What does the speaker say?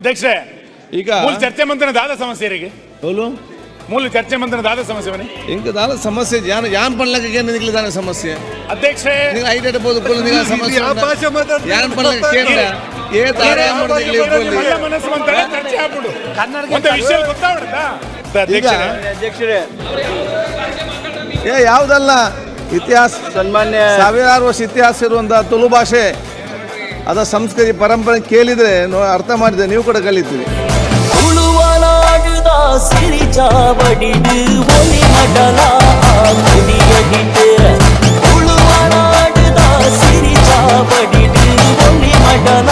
ಅಧ್ಯಕ್ಷರೇ, ಈಗ ಮೂಲ ಚರ್ಚೆ ಮಂತ್ರನ ದಾದ ಸಮಸ್ಯೆರಿಗೆ ಮೂಲ ಚರ್ಚೆ ಮಂತ್ರನ ದಾದ ಸಮಸ್ಯೆ ಬನ್ನಿ ఇంకా దాని సమస్య యాన్ పనులకు నిధులు దాని సమస్య ಅಧ್ಯಕ್ಷರೇ ఐడెట్ పోదుకోలు నిధుల సమస్య యాన్ పనులకు కేంద్ర ఏ ದಾರ ಒಳ್ಳೆ ಮನಸ್ಸು ಅಂತಾರೆ ಚರ್ಚೆ ಆಗ್ಬಿಡು ಒಂದು ವಿಷಯ ಗೊತ್ತಾಗ್ಬಿಡುತ್ತಾ ಅಧ್ಯಕ್ಷರೇ ಯಾವುದಲ್ಲ ಇತಿಹಾಸ ಸನ್ಮಾನ್ಯ ಸಾವಿರಾರು ವರ್ಷ ಇತಿಹಾಸ ಇರುವಂಥ ತುಳು ಭಾಷೆ ಅದರ ಸಂಸ್ಕೃತಿ ಪರಂಪರೆ ಕೇಳಿದ್ರೆ ಅರ್ಥ ಮಾಡಿದ್ರೆ ನೀವು ಕೂಡ ಕಲಿತೀವಿ. ಉಳುವನಾಡುದ ಸಿರಿ ಚಾವಡಿದು ಒಲಿ ಮಡಲ ಕುಡಿಯದಿಟ್ಟು ಉಳುವನಾಡುದ ಸಿರಿ ಚಾವಡಿದು ಒಲಿ ಮಡಲ